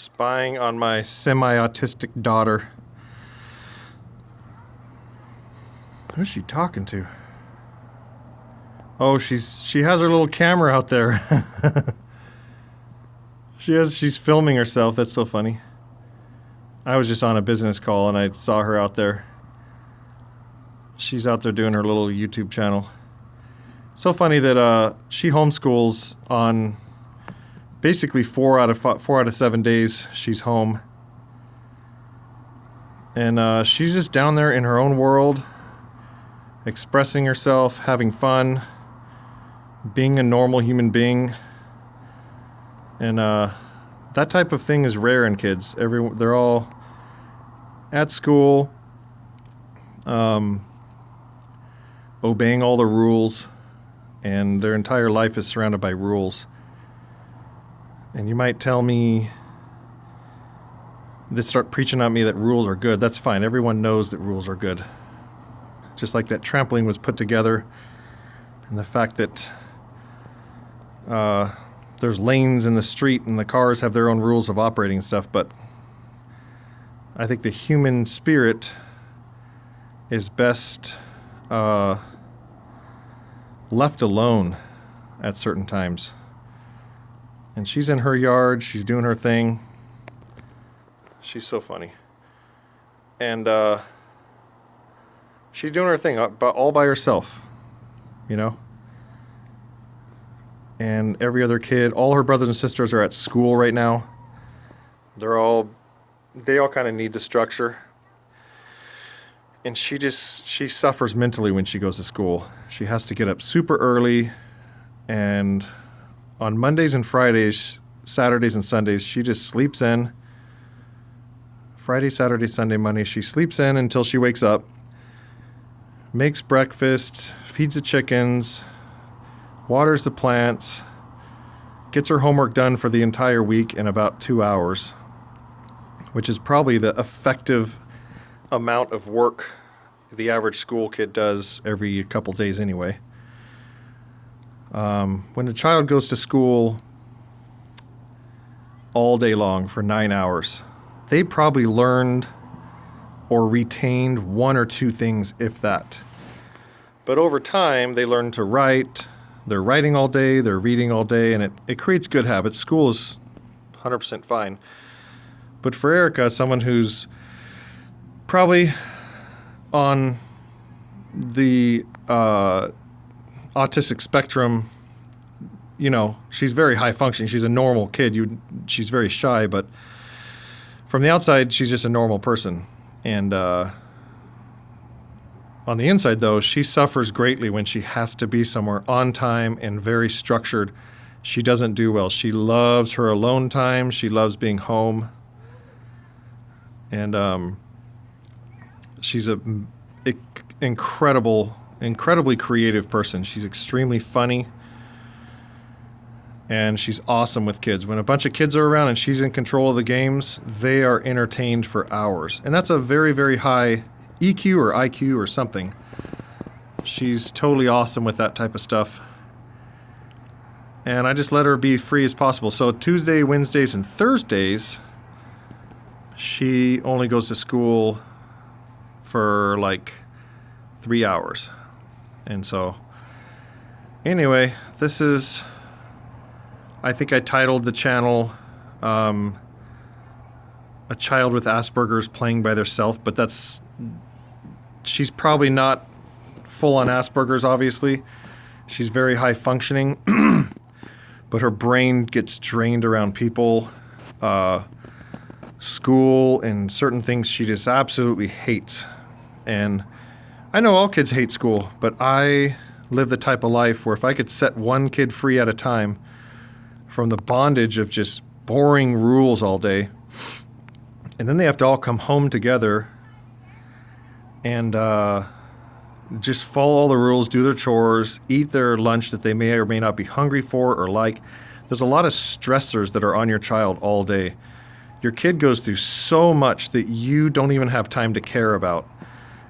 spying on my semi-autistic daughter. Who's she talking to? Oh, she has her little camera out there. She's filming herself. That's so funny. I was just on a business call and I saw her out there. She's out there doing her little YouTube channel. So funny that she homeschools on basically 4 out of 7 days she's home. And she's just down there in her own world, expressing herself, having fun, being a normal human being. And that type of thing is rare in kids. They're all at school, obeying all the rules, and their entire life is surrounded by rules. And you might tell me, they start preaching at me that rules are good. That's fine. Everyone knows that rules are good. Just like that trampoline was put together, and the fact that there's lanes in the street and the cars have their own rules of operating and stuff, but I think the human spirit is best left alone at certain times. And she's in her yard, she's doing her thing. She's so funny. And she's doing her thing all by herself, you know? And every other kid, all her brothers and sisters are at school right now. They all kind of need the structure. And she suffers mentally when she goes to school. She has to get up super early, and on Mondays and Fridays, Saturdays and Sundays, she just sleeps in. Friday, Saturday, Sunday, Monday, she sleeps in until she wakes up, makes breakfast, feeds the chickens, waters the plants, gets her homework done for the entire week in about 2 hours, which is probably the effective amount of work the average school kid does every couple days anyway. When a child goes to school all day long for 9 hours, they probably learned or retained 1 or 2 things, if that. But over time, they learn to write. They're writing all day, they're reading all day, and it creates good habits. School is 100% fine. But for Erica, someone who's probably on the autistic spectrum, you know, she's very high functioning. She's a normal kid. She's very shy, but from the outside, she's just a normal person. And on the inside, though, she suffers greatly when she has to be somewhere on time and very structured. She doesn't do well. She loves her alone time. She loves being home. And she's an incredibly creative person. She's extremely funny. And she's awesome with kids. When a bunch of kids are around and she's in control of the games, they are entertained for hours. And that's a very, very high EQ or IQ or something. She's totally awesome with that type of stuff. And I just let her be free as possible. So Tuesday, Wednesdays, and Thursdays, she only goes to school for like 3 hours. And so, anyway, this is, I think I titled the channel A Child with Asperger's Playing by Theirself, but she's probably not full on Asperger's, obviously. She's very high functioning, but her brain gets drained around people, school, and certain things she just absolutely hates. And I know all kids hate school, but I live the type of life where if I could set one kid free at a time from the bondage of just boring rules all day, and then they have to all come home together and just follow all the rules, do their chores, eat their lunch that they may or may not be hungry for or like. There's a lot of stressors that are on your child all day. Your kid goes through so much that you don't even have time to care about.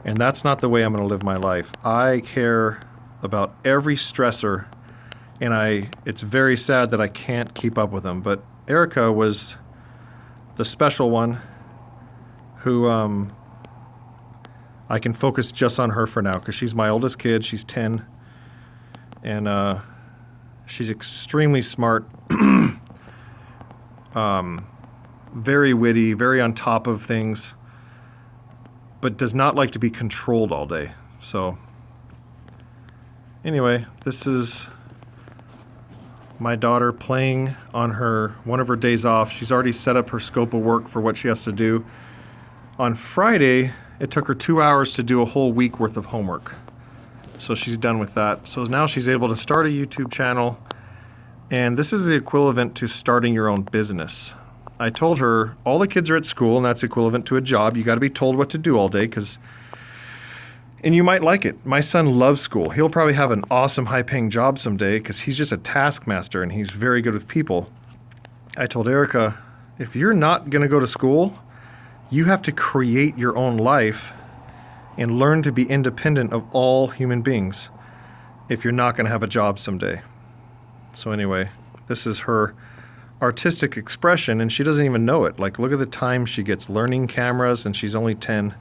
And that's not the way I'm going to live my life. I care about every stressor, and it's very sad that I can't keep up with them. But Erica was the special one, who I can focus just on her for now because she's my oldest kid. She's 10, and she's extremely smart, very witty, very on top of things, but does not like to be controlled all day. So anyway, this is my daughter playing on one of her days off. She's already set up her scope of work for what she has to do. On Friday, it took her 2 hours to do a whole week worth of homework. So she's done with that. So now she's able to start a YouTube channel, and this is the equivalent to starting your own business. I told her all the kids are at school, and that's equivalent to a job. You got to be told what to do all day, and you might like it. My son loves school. He'll probably have an awesome high-paying job someday because he's just a taskmaster and he's very good with people. I told Erica, if you're not going to go to school, you have to create your own life and learn to be independent of all human beings if you're not going to have a job someday. So anyway, this is her artistic expression, and she doesn't even know it. Like, look at the time she gets learning cameras, and she's only 10.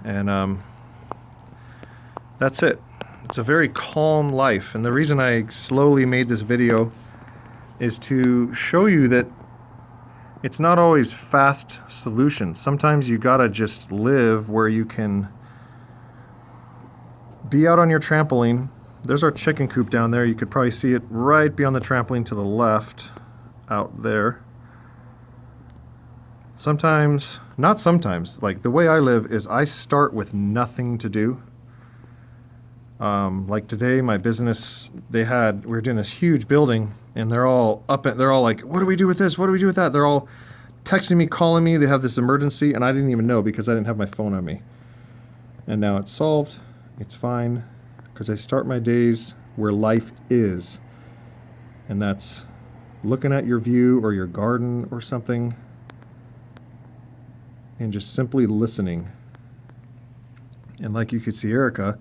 And that's it. It's a very calm life, and the reason I slowly made this video is to show you that it's not always fast solutions. Sometimes you gotta just live where you can be out on your trampoline. There's our chicken coop down there. You could probably see it right beyond the trampoline to the left, out there. Sometimes, not sometimes, like the way I live is I start with nothing to do. Like today, my business, we were doing this huge building, and they're all like, what do we do with this? What do we do with that? They're all texting me, calling me. They have this emergency, and I didn't even know because I didn't have my phone on me. And now it's solved. It's fine, because I start my days where life is, and that's looking at your view or your garden or something, and just simply listening. And like you could see Erica,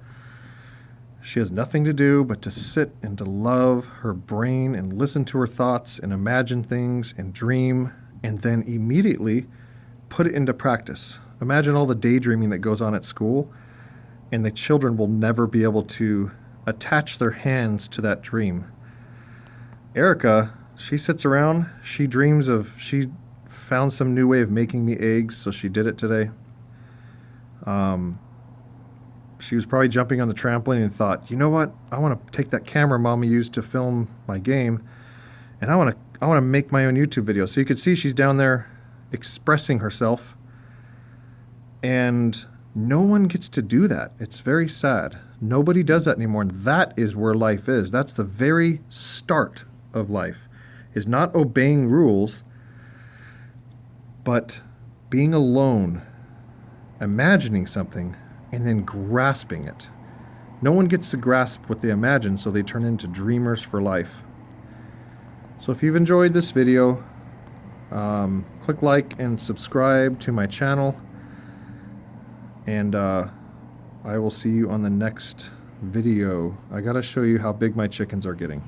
she has nothing to do but to sit and to love her brain and listen to her thoughts and imagine things and dream, and then immediately put it into practice. Imagine all the daydreaming that goes on at school, and the children will never be able to attach their hands to that dream. Erica, she sits around, she found some new way of making me eggs, so she did it today. She was probably jumping on the trampoline and thought, you know what? I want to take that camera Mama used to film my game, and I want to make my own YouTube video. So you could see she's down there expressing herself, and no one gets to do that. It's very sad. Nobody does that anymore, and that is where life is. That's the very start of life, is not obeying rules, but being alone, imagining something, and then grasping it. No one gets to grasp what they imagine, so they turn into dreamers for life. So if you've enjoyed this video, click like and subscribe to my channel, and I will see you on the next video. I gotta show you how big my chickens are getting.